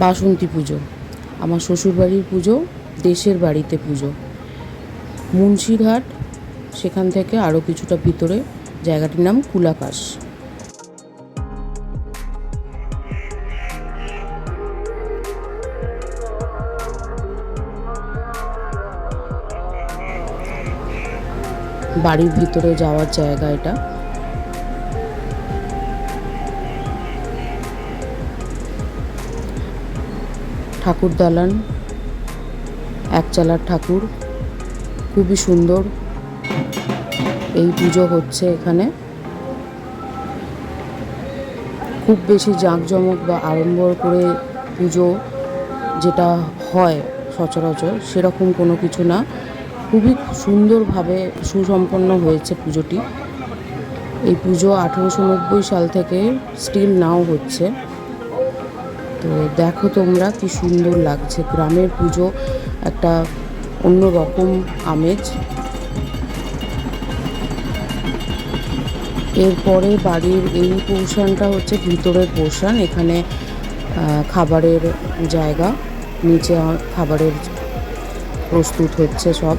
বাসন্তী পুজো, আমার শ্বশুরবাড়ির পুজো, দেশের বাড়িতে পুজো। মুন্সিরহাট, সেখান থেকে আরও কিছুটা ভিতরে, জায়গাটির নাম কুলাকাশ। বাড়ির ভিতরে যাওয়ার জায়গা এটা। ঠাকুর দালান, একচালার ঠাকুর, খুবই সুন্দর। এই পুজো হচ্ছে এখানে। খুব বেশি জাঁকজমক বা আড়ম্বর করে পুজো যেটা হয় সচরাচর, সেরকম কোনো কিছু না। খুবই সুন্দরভাবে সুসম্পন্ন হয়েছে পুজোটি। এই পুজো 1890 সাল থেকে স্টিল নাও হচ্ছে। তো দেখো তোমরা কি সুন্দর লাগছে। গ্রামের পুজো একটা অন্য রকম আমেজ। এরপরে বাড়ির এই পোর্শনটা হচ্ছে ভিতরের পোর্শন। এখানে খাবারের জায়গা, নিচে খাবারের প্রস্তুত হচ্ছে সব।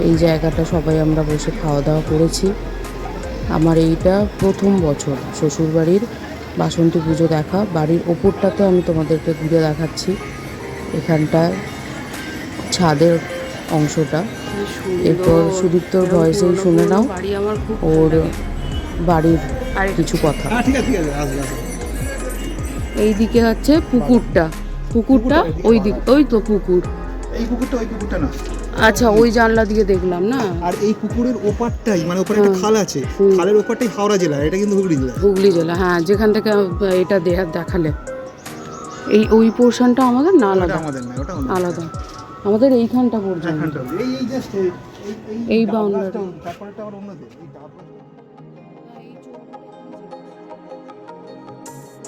এই জায়গাটা সবাই আমরা বসে খাওয়া দাওয়া করেছি। আমার এইটা প্রথম বছর শ্বশুরবাড়ির বাসন্তী পুজো দেখা। বাড়ির ওপরটাতে আমি তোমাদেরকে ঘুরে দেখাচ্ছি। এখানটায় ছাদের অংশটা। এরপর সুদীপ্তর ভয়েসেই শুনে নাও ওর বাড়ির কিছু কথা। এইদিকে হচ্ছে পুকুরটা, ওই দিক, ওই তো পুকুর। এই পুকুরটা ওই পুকুরটা না। আচ্ছা, ওই জানলা দিয়ে দেখলাম না। আর এই পুকুরের ওপারটাই, মানে ওপারে একটা খাল আছে, খালের ওপারটাই হাওড়া জেলা, এটা কিন্তু হুগলি জেলা। হুগলি জেলা, হ্যাঁ, যেখান থেকে এটা দেখালে। এই ওই পোর্শনটা আমাদের না, আলাদা? আমাদের না, ওটা আলাদা। আমাদের এইখানটা পর্যন্ত, এই জাস্ট এই বাউন্ডারি। তারপরেটা আবার অন্যদের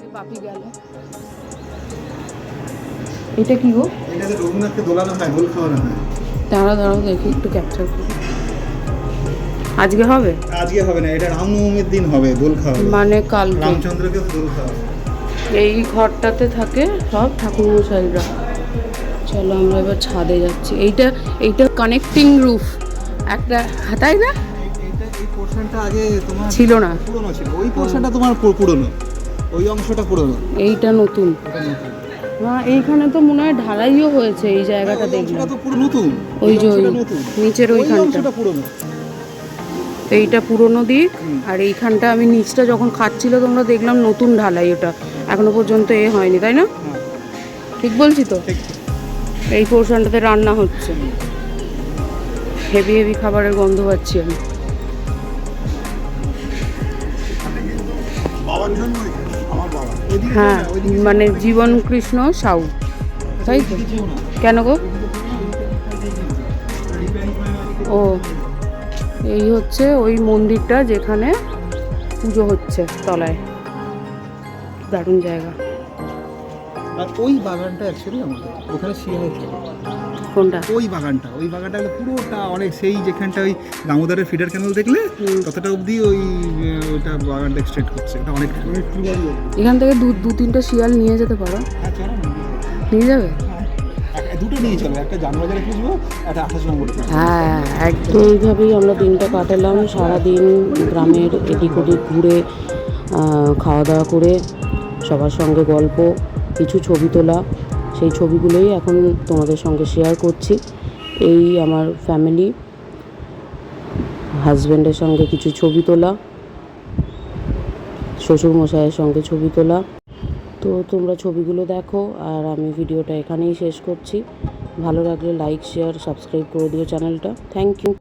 এই পাপি গেল। এটা কি গো? এটাতে রঘুনাথকে দোলানো হয়, দোল খাওয়ানো হয়। দাঁড়াও দেখি, একটু ক্যাপচার করি। আজকে হবে? আজকে হবে না, এটা রামনবমীর দিন হবে দোল খাওয়া, মানে কালকে রামচন্দ্রকে দোল খাওয়া। এই ঘরটাতে থাকে সব ঠাকুর মশাইরা। চলো আমরা এবার ছাদে যাচ্ছি। এইটা কানেক্টিং রুফ একটা, তাই না? এই পোরশনটা আগে তোমার ছিল না, পুরনো ছিল। ওই পোরশনটা তোমার পুরনো, ওই অংশটা পুরনো, এইটা নতুন। হ্যাঁ, এইখানে তো মনে হয় ঢালাইও হয়েছে। এই জায়গাটা দেখলাম, এটা তো পুরো নতুন। ওই যে নিচের ওইখানটা পুরনো, এইটা পুরনো দিক। আর এইখানটা আমি নিচটা যখন খাচ্ছিল তোমরা দেখলাম নতুন ঢালাই, ওটা এখনো পর্যন্ত হয়নি, তাই না? ঠিক বলছি তো? এই পোর্শনটাতে রান্না হচ্ছে। হেভি খাবারের গন্ধ পাচ্ছি আমি। হ্যাঁ, মানে জীবন কৃষ্ণ সাউ, তাই তো? কেন গো? ও, এই হচ্ছে ওই মন্দিরটা যেখানে পুজো হচ্ছে তলায়। দারুণ জায়গা। আর ওই বাগানটা অ্যাকচুয়ালি আমাদের ওখানে শিয়াল থাকে। কোনটা? ওই বাগানটা পুরোটা অনেক, সেই যেখানটা ওই দামোদরের ফিডার ক্যানেল দেখলে ততটা অবধি ওইটা বাগানটা এক্সটেন্ড করছে। এটা অনেক এখান থেকে দু তিনটা শিয়াল নিয়ে যেতে পারো। নিয়ে যাবে? দুটো নিয়ে চলো, একটা জানবাজারে খুঁজবো, একটা 28 নম্বরে। হ্যাঁ, একদম। এইভাবেই আমরা দিনটা কাটালাম। সারাদিন গ্রামের এদিক ওদিক ঘুরে, খাওয়া দাওয়া করে, সবার সঙ্গে গল্প, কিছু ছবি তোলা। সেই ছবিগুলোই এখন তোমাদের সঙ্গে শেয়ার করছি। এই আমার ফ্যামিলি, হাজব্যান্ডের সঙ্গে কিছু ছবি তোলা, শ্বশুরমশাইয়ের সঙ্গে ছবি তোলা। তো তোমরা ছবিগুলো দেখো, আর আমি ভিডিওটা এখানেই শেষ করছি। ভালো লাগলে লাইক, শেয়ার, সাবস্ক্রাইব করে দিও চ্যানেলটা। Thank you.